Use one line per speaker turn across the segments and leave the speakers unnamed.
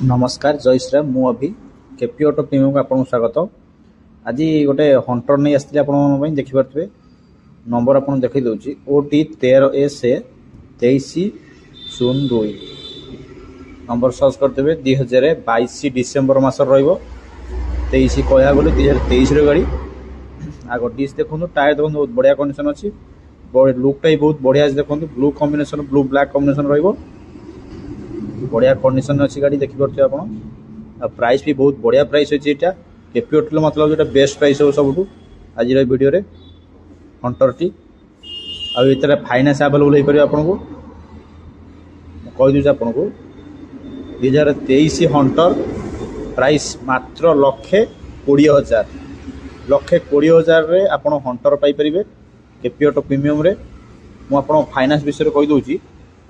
नमस्कार जय श्री राम मु अभी केपी ऑटो प्रीमियम को आपको स्वागत। आज गोटे हंटर नहीं आसती आप देखिपे नंबर आप देखी दूसरी OT 13S2302 नंबर सर्च करदे 2022 डिसेम्बर मस रईस कह गले 2023 गाड़ी आग डिश देखो टायर देखो बहुत बढ़िया कंडीशन अच्छी लुकटा भी बहुत बढ़िया देखो blue combination blue black combination रही बढ़िया कंडीशन अच्छी गाड़ी देखिपे आप प्राइस भी बहुत बढ़िया प्राइस अच्छी यहाँ केपी ऑटो मतलब जो बेस्ट प्राइस हो सब आज वीडियो रे Hunter T R finance available हो पारे आपको कहीदे आपन को 2023 हंटर प्राइस मात्र 1,20,000 1,20,000 आप Hunter Piper KP auto premium रे मुझे फाइनान्स विषय कहीदे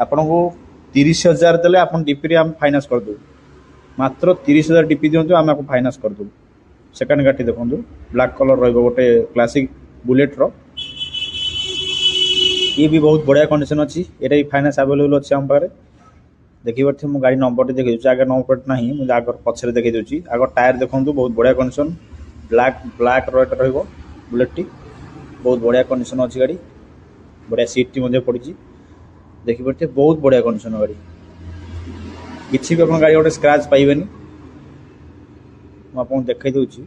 आपन को 30,000 देले आप डीपी आम फाइनान्स करदे मात्र 30,000 डीपी दिंतु आम आपको फाइनान्स करदे। सेकेंड गाड़ी देखो ब्लैक कलर रोटे क्लासिक बुलेट रो ये भी बहुत बढ़िया कंडीशन अच्छी ये भी फाइनान्स आवेलेबल अच्छे आम पाखे देखी पारे मुझे गाड़ी नंबर देखी दूसरी आगे नंबर ना मुझे आग पछे देखी दूसरी आग टायर देखो बहुत बढ़िया condition black black rate roulette T बहुत बढ़िया कंडीशन अच्छी गाड़ी बढ़िया सीट टी पड़ी देखिपे बहुत बढ़िया कंडीशन गाड़ी किसी भी आप गाड़ी गोटे स्क्रैच पाइबे मुझे देखई दूसरी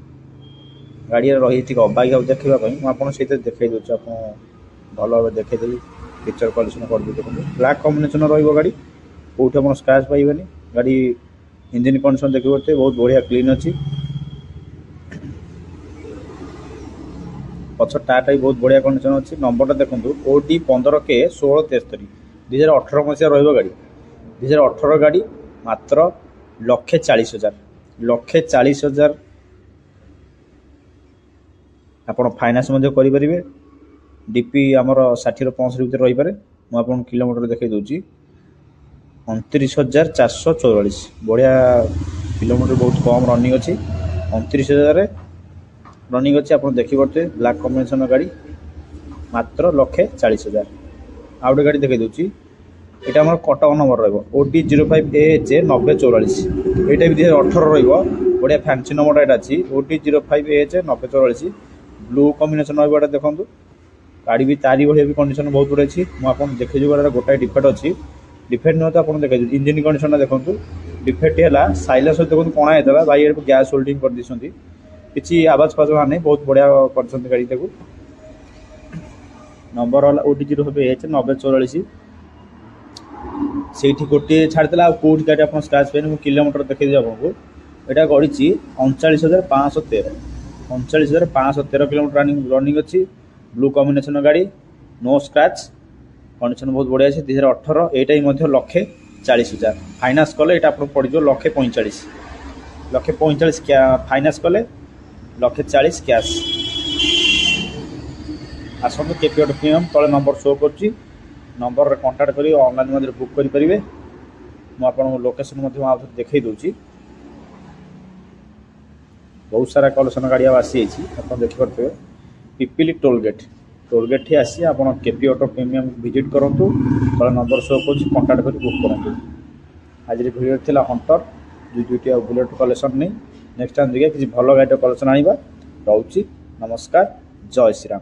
गाड़ी रही अबाग्या देखापी मुझे देखई दूसरी आप भल भाव देखईदेवी पिक्चर कलेक्शन कर देखो ब्लैक कॉम्बिनेशन रही कौटी आप स्क्रैच पाइबे गाड़ी इंजिन कंडीशन देखिए बहुत बढ़िया क्लीन अच्छी पछ टाटा भी बहुत बढ़िया कंडीशन अच्छी नंबर देखो OT 15K1673 2018 मसीहा रही गाड़ी 2018 गाड़ी मात्र 1,40,000 1,40,000 आप फाइनान्स करें डीपी आमर 60-65 भर रही है मुझे किलोमीटर देखई दूसरी 29,444 बढ़िया किलोमीटर बहुत कम रनिंग अच्छी 29,000 रनिंग अच्छी आप देखिपे ब्लैक कॉम्बिनेशन गाड़ी मात्र 1,40,000 आउ गए गाड़ी देखई दूसरी यहाँ आम कटक नंबर OT 05AH9044 यहाँ भी 2018 बढ़िया फैंसी नंबर यहाँ अच्छी OT 05AH9044 ब्लू कॉम्बिनेशन रहा देखो गाड़ी भी तारी भाई भी कंडीशन बहुत बढ़िया अच्छी मुझे देखी गाड़ी गोटाए डिफेक्ट अच्छी डिफेक्ट नुह तो आप देखे इंजिन कंडीशन देखो डिफेक्ट है साइलेंसर देखो कणा होता भाई गैस होल्डिंग कर दी किसी आवाज फाज ना बहुत बढ़िया कर गाड़ी तक नंबर है OT 05AH9044 से गोटे छाड़देला कौटी गाड़ी आप स्क्रैच पे किलोमीटर देखी आपको यहाँ गड़ी 39,513 39,513 किलोमीटर रनिंग अच्छी ब्लू कॉम्बिनेशन गाड़ी नो स्क्रैच कंडीशन बहुत बढ़िया अच्छे 2018 यहाँ 1,40,000 फाइनान्स कले ये आप पड़ 1,45,000 1,45,000 फाइनान्स कले 1,40,000 कैश आसतु केपी ऑटो प्रीमियम तले नंबर शो कर नंबर कांटेक्ट करी ऑनलाइन बुक करेंगे मुझे लोकेशन देखई दूसरी बहुत सारा कलेक्शन गाड़ी आसी आप देखिपे पिपिली टोलगेट ही आसी आप केपी ऑटो प्रीमियम विजिट करूँ तले नंबर शो कर कांटेक्ट कर बुक करूँ आज भिडियो थिला हंटर दुईटी बुलेट कलेक्शन नहीं नेक्स्ट टाइम देखिए किसी भल गाड़ी कलेक्शन आना रोची नमस्कार जय श्री राम।